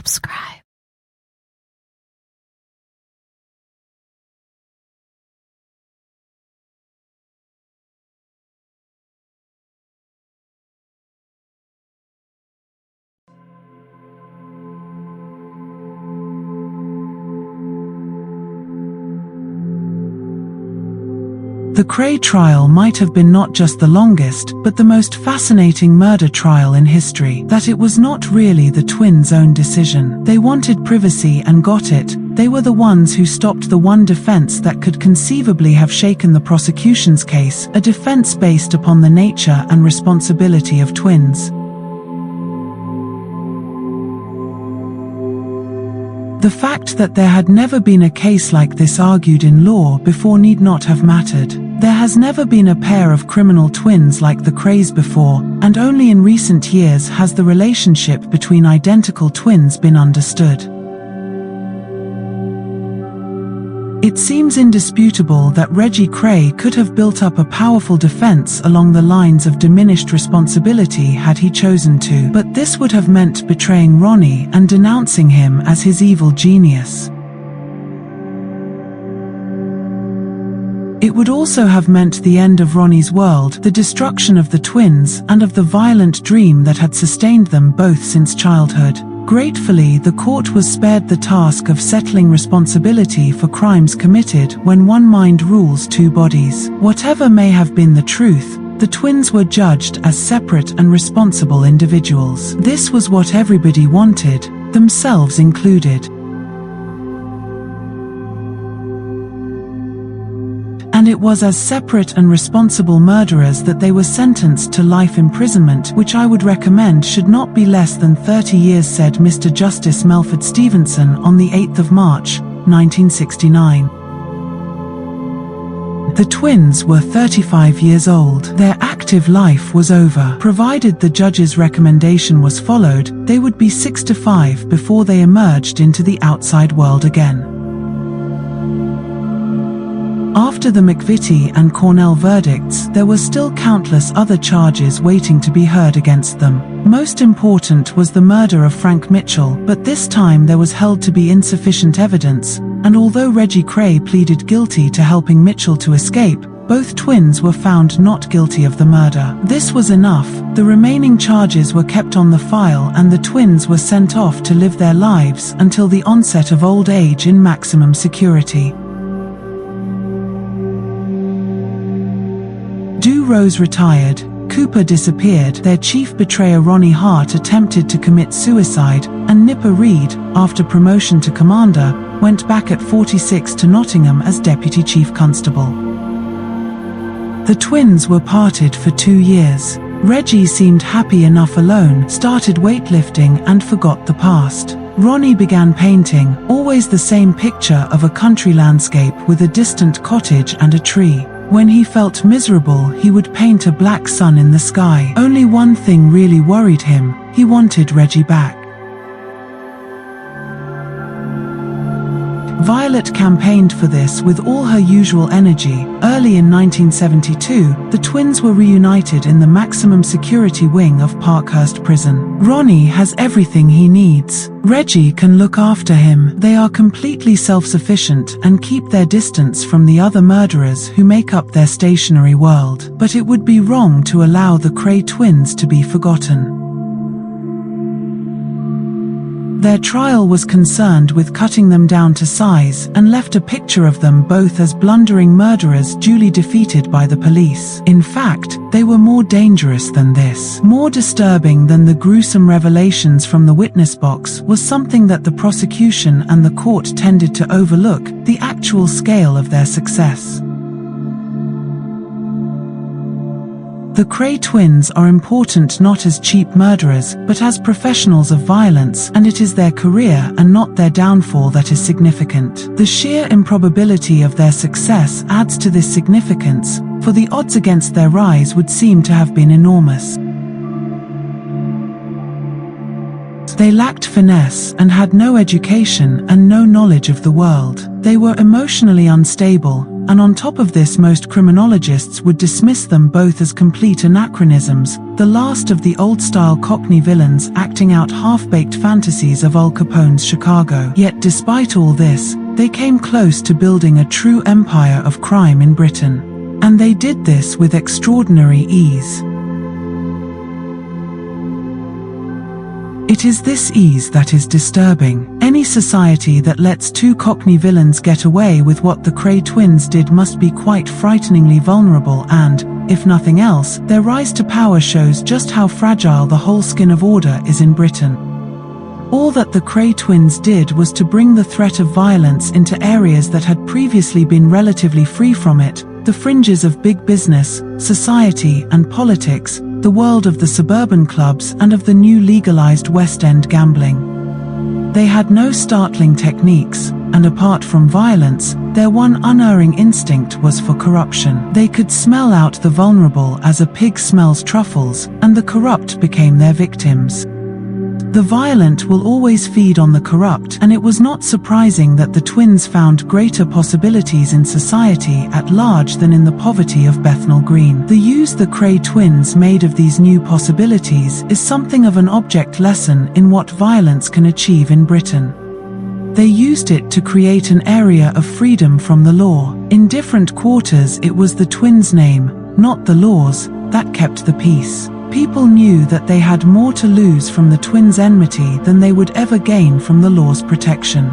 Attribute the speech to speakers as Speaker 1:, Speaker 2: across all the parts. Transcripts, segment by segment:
Speaker 1: subscribe.
Speaker 2: The Kray trial might have been not just the longest, but the most fascinating murder trial in history. That it was not really the twins' own decision. They wanted privacy and got it. They were the ones who stopped the one defense that could conceivably have shaken the prosecution's case, a defense based upon the nature and responsibility of twins. The fact that there had never been a case like this argued in law before need not have mattered. There has never been a pair of criminal twins like the Krays before, and only in recent years has the relationship between identical twins been understood. It seems indisputable that Reggie Kray could have built up a powerful defense along the lines of diminished responsibility had he chosen to, but this would have meant betraying Ronnie and denouncing him as his evil genius. It would also have meant the end of Ronnie's world, the destruction of the twins, and of the violent dream that had sustained them both since childhood. Gratefully, the court was spared the task of settling responsibility for crimes committed when one mind rules two bodies. Whatever may have been the truth, the twins were judged as separate and responsible individuals. This was what everybody wanted, themselves included. And it was as separate and responsible murderers that they were sentenced to life imprisonment, which I would recommend should not be less than 30 years, said Mr. Justice Melford Stevenson on the 8th of March, 1969. The twins were 35 years old. Their active life was over. Provided the judge's recommendation was followed, they would be 65 before they emerged into the outside world again. After the McVitie and Cornell verdicts, there were still countless other charges waiting to be heard against them. Most important was the murder of Frank Mitchell, but this time there was held to be insufficient evidence, and although Reggie Kray pleaded guilty to helping Mitchell to escape, both twins were found not guilty of the murder. This was enough. The remaining charges were kept on the file and the twins were sent off to live their lives until the onset of old age in maximum security. Rose retired, Cooper disappeared, their chief betrayer Ronnie Hart attempted to commit suicide, and Nipper Reed, after promotion to commander, went back at 46 to Nottingham as deputy chief constable. The twins were parted for 2 years. Reggie seemed happy enough alone, started weightlifting and forgot the past. Ronnie began painting, always the same picture of a country landscape with a distant cottage and a tree. When he felt miserable, he would paint a black sun in the sky. Only one thing really worried him: he wanted Reggie back. Violet campaigned for this with all her usual energy. Early in 1972, the twins were reunited in the maximum security wing of Parkhurst Prison. Ronnie has everything he needs. Reggie can look after him. They are completely self-sufficient and keep their distance from the other murderers who make up their stationary world. But it would be wrong to allow the Kray twins to be forgotten. Their trial was concerned with cutting them down to size and left a picture of them both as blundering murderers duly defeated by the police. In fact, they were more dangerous than this. More disturbing than the gruesome revelations from the witness box was something that the prosecution and the court tended to overlook: the actual scale of their success. The Kray twins are important not as cheap murderers, but as professionals of violence, and it is their career and not their downfall that is significant. The sheer improbability of their success adds to this significance, for the odds against their rise would seem to have been enormous. They lacked finesse and had no education and no knowledge of the world. They were emotionally unstable, and on top of this most criminologists would dismiss them both as complete anachronisms, the last of the old-style Cockney villains acting out half-baked fantasies of Al Capone's Chicago. Yet despite all this, they came close to building a true empire of crime in Britain. And they did this with extraordinary ease. It is this ease that is disturbing. Any society that lets two Cockney villains get away with what the Kray twins did must be quite frighteningly vulnerable and, if nothing else, their rise to power shows just how fragile the whole skin of order is in Britain. All that the Kray twins did was to bring the threat of violence into areas that had previously been relatively free from it, the fringes of big business, society and politics, the world of the suburban clubs and of the new legalized West End gambling. They had no startling techniques, and apart from violence, their one unerring instinct was for corruption. They could smell out the vulnerable as a pig smells truffles, and the corrupt became their victims. The violent will always feed on the corrupt, and it was not surprising that the twins found greater possibilities in society at large than in the poverty of Bethnal Green. The use the Kray twins made of these new possibilities is something of an object lesson in what violence can achieve in Britain. They used it to create an area of freedom from the law. In different quarters it was the twins' name, not the laws, that kept the peace. People knew that they had more to lose from the twins' enmity than they would ever gain from the law's protection.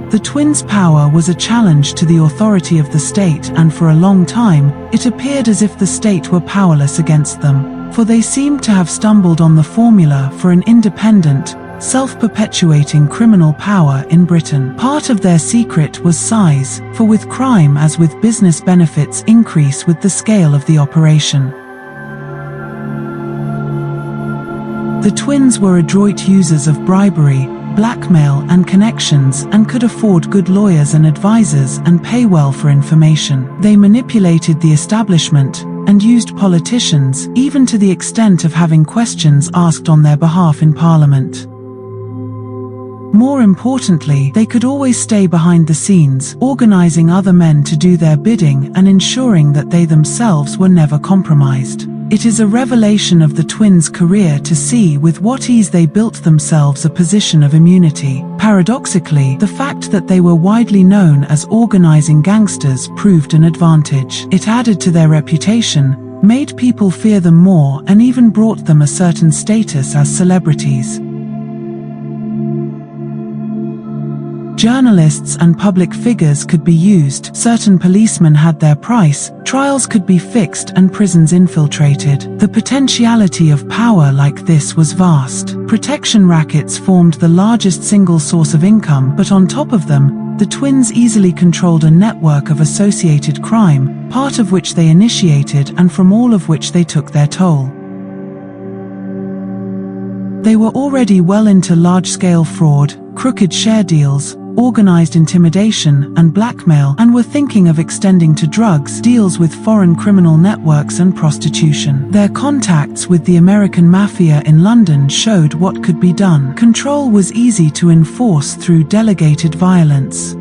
Speaker 2: The twins' power was a challenge to the authority of the state, and for a long time, it appeared as if the state were powerless against them, for they seemed to have stumbled on the formula for an independent, self-perpetuating criminal power in Britain. Part of their secret was size, for with crime as with business benefits increase with the scale of the operation. The twins were adroit users of bribery, blackmail and connections, and could afford good lawyers and advisors and pay well for information. They manipulated the establishment and used politicians, even to the extent of having questions asked on their behalf in Parliament. More importantly, they could always stay behind the scenes, organizing other men to do their bidding and ensuring that they themselves were never compromised. It is a revelation of the twins' career to see with what ease they built themselves a position of immunity. Paradoxically, the fact that they were widely known as organizing gangsters proved an advantage. It added to their reputation, made people fear them more, and even brought them a certain status as celebrities. Journalists and public figures could be used, certain policemen had their price, trials could be fixed and prisons infiltrated. The potentiality of power like this was vast. Protection rackets formed the largest single source of income, but on top of them, the twins easily controlled a network of associated crime, part of which they initiated and from all of which they took their toll. They were already well into large-scale fraud, crooked share deals, organized intimidation and blackmail, and were thinking of extending to drugs deals with foreign criminal networks and prostitution. Their contacts with the American mafia in London showed what could be done. Control was easy to enforce through delegated violence.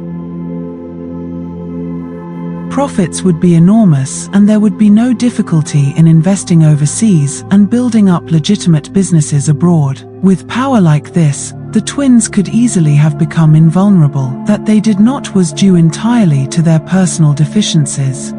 Speaker 2: Profits would be enormous, and there would be no difficulty in investing overseas and building up legitimate businesses abroad. With power like this, the twins could easily have become invulnerable. That they did not was due entirely to their personal deficiencies.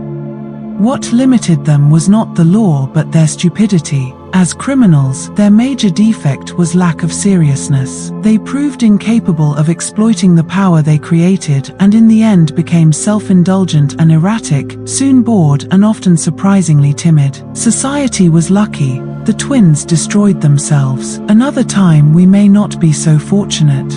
Speaker 2: What limited them was not the law but their stupidity. As criminals, their major defect was lack of seriousness. They proved incapable of exploiting the power they created and in the end became self-indulgent and erratic, soon bored and often surprisingly timid. Society was lucky. The twins destroyed themselves. Another time we may not be so fortunate.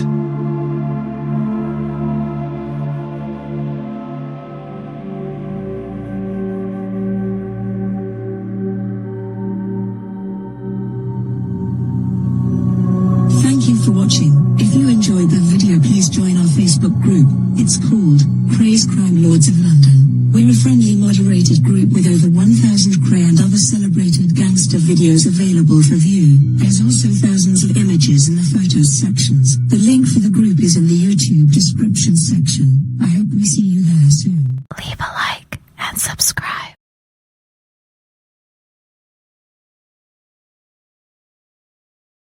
Speaker 1: Thank you for watching. If you enjoyed the video, please join our Facebook group. It's called Krays Crime Lords of London. We're friendly moderated group with over 1,000 Kray and other celebrated gangster videos available for view. There's also thousands of images in the photos sections. The link for the group is in the YouTube description section. I hope we see you there soon.
Speaker 3: Leave a like.